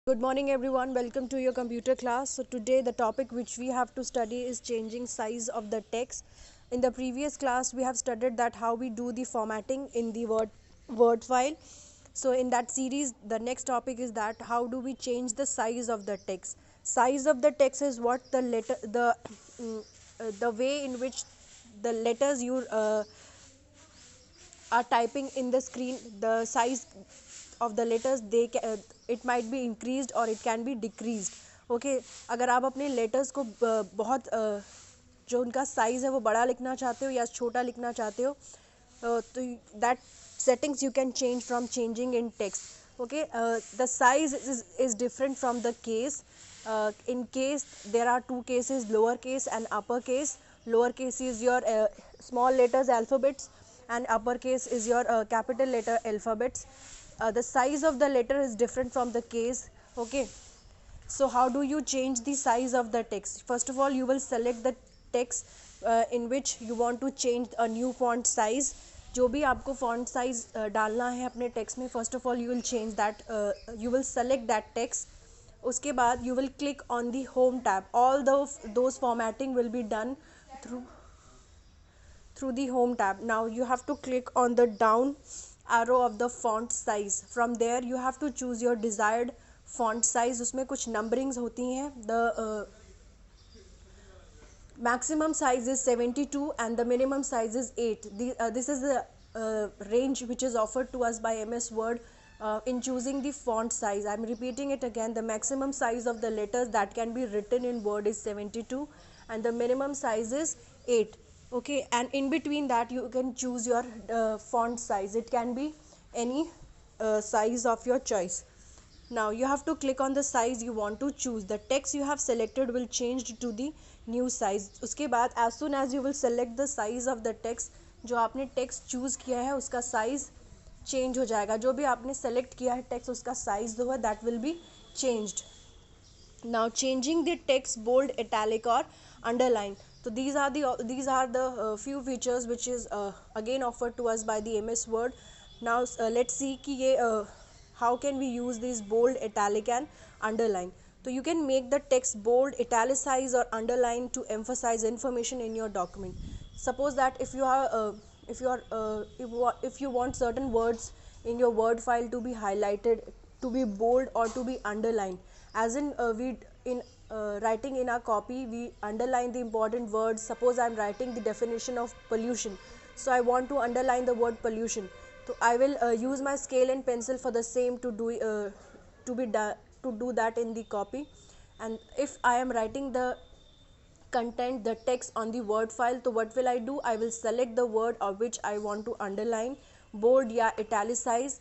Good morning everyone, welcome to your computer class. So today the topic which we have to study is changing size of the text. In the previous class we have studied that how we do the formatting in the word file. So in that series the next topic is that how do we change the size of the text. Size of the text is what the way in which the letters you are typing in the screen, the size of the letters it might be increased or it can be decreased. Okay, अगर आप अपने letters को बहुत जो उनका size है वो बड़ा लिखना चाहते हो या छोटा लिखना चाहते हो, तो that settings you can change from changing in text. Okay, the size is different from the case. In case there are two cases, lower case and upper case. Lower case is your small letters alphabets and uppercase is your capital letter alphabets. The size of the letter is different from the case. Okay, so how do you change the size of the text? First of all you will select the text in which you want to change a new font size. जो भी आपको font size डालना है अपने text में, first of all you will change that, you will select that text. उसके बाद you will click on the home tab. All those formatting will be done through the home tab. Now you have to click on the down arrow of the font size. From there you have to choose your desired font size. उसमें कुछ numberings होती हैं. The maximum size is 72 and the minimum size is 8. This is the range which is offered to us by MS Word in choosing the font size. I am repeating it again. The maximum size of the letters that can be written in Word is 72 and the minimum size is 8. Okay, and in between that you can choose your font size. It can be any size of your choice. Now you have to click on the size you want to choose. The text you have selected will change to the new size. उसके बाद as soon as you will select the size of the text, जो आपने text choose किया है उसका size change हो जाएगा. जो भी आपने select किया है text उसका size जो है that will be changed. Now changing the text bold, italic or underline. So these are the few features which is again offered to us by the MS Word. Now let's see कि ये how can we use this bold, italic and underline. So you can make the text bold, italicize or underline to emphasize information in your document. Suppose that if you want certain words in your word file to be highlighted, to be bold or to be underlined, as in we in writing in our copy we underline the important words. Suppose I am writing the definition of pollution, so I want to underline the word pollution. So I will use my scale and pencil for the same to do that in the copy. And if I am writing the content, the text on the word file, so what will I do? I will select the word of which I want to underline, bold या italicize.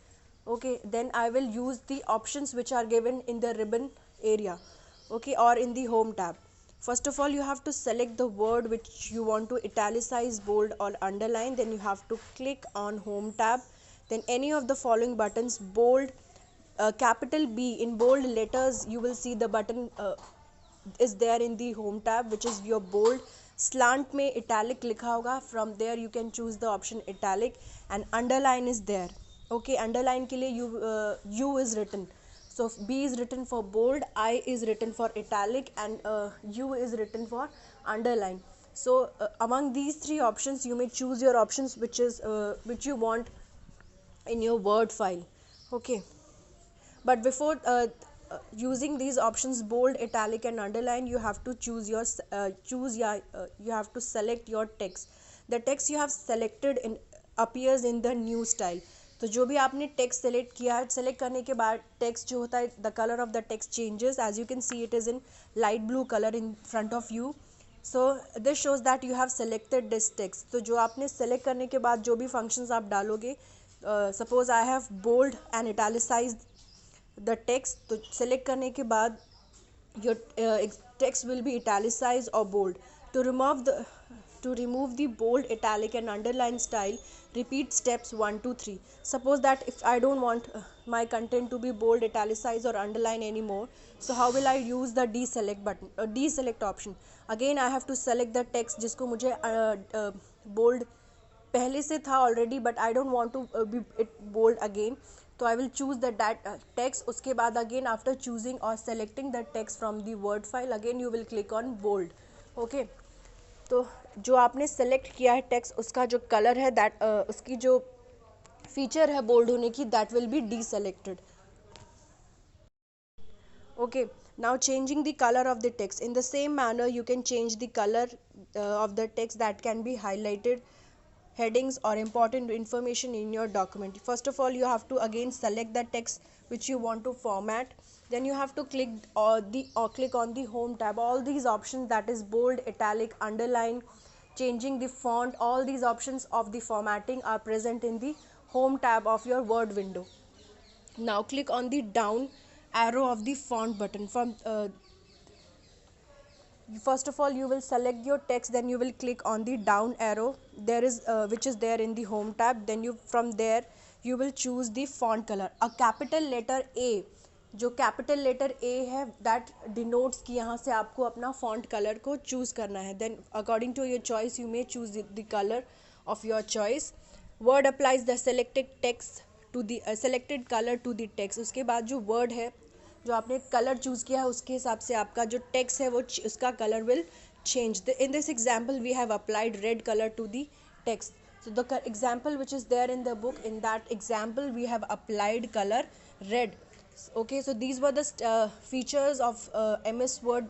Okay, then I will use the options which are given in the ribbon area, okay, or in the home tab. First of all you have to select the word which you want to italicize, bold or underline. Then you have to click on home tab. Then any of the following buttons, bold, capital B in bold letters, you will see the button is there in the home tab which is your bold. Slant में italic लिखा होगा. From there you can choose the option italic and underline is there. Okay, underline के लिए U is written. So B is written for bold, I is written for italic and U is written for underline. So among these three options you may choose your options which you want in your word file. Okay, but before using these options bold, italic and underline, you have to you have to select your text. The text you have selected appears in the new style. तो जो भी आपने text select किया है, select करने के बाद text जो होता है, the color of the text changes. As you can see it is in light blue color in front of you. So this shows that you have selected this text. तो जो आपने select करने के बाद जो भी functions आप डालोगे, suppose I have bold and italicized the text. तो select करने के बाद your text will be italicized or bold. To remove the bold, italic and underline style, repeat steps 1 to 3. Suppose that if I don't want my content to be bold, italicized or underline anymore, so how will I use the deselect button, deselect option? Again I have to select the text जिसको मुझे bold पहले से था already but I don't want to be it bold again. तो I will choose the that text. उसके बाद again after choosing और selecting the text from the Word file again you will click on bold. Okay, तो जो आपने select किया है text उसका जो कलर है दैट उसकी जो फीचर है बोल्ड होने की that will be deselected. Okay, now changing the color of the text. In the same manner you can change the color of the text that can be highlighted, headings or important information in your document. First of all you have to again select the text which you want to format. Then you have to click on the home tab. All these options, that is bold, italic, underline, changing the font, all these options of the formatting are present in the home tab of your Word window. Now click on the down arrow of the font button. From first of all you will select your text, then you will click on the down arrow there is which is there in the home tab. Then you from there you will choose the font color. A capital letter A, जो capital letter ए है that denotes कि यहाँ से आपको अपना font colour को choose करना है. Then according to your choice you may choose the colour of your choice. Word applies the selected text to the selected colour to the text. उसके बाद जो वर्ड है, जो आपने कलर चूज़ किया है उसके हिसाब से आपका जो टेक्स्ट है वो उसका colour will change. In this example we have applied red color to the text. So the example which is there in the book, in that example we have applied color red. Okay, so these were the features of MS Word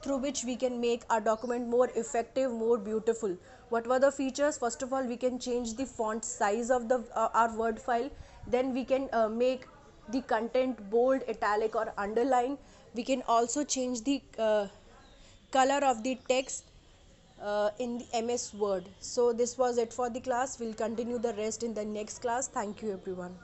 through which we can make our document more effective, more beautiful. What were the features? First of all, we can change the font size of the our Word file. Then we can make the content bold, italic or underline. We can also change the color of the text in the MS Word. So this was it for the class. We'll continue the rest in the next class. Thank you everyone.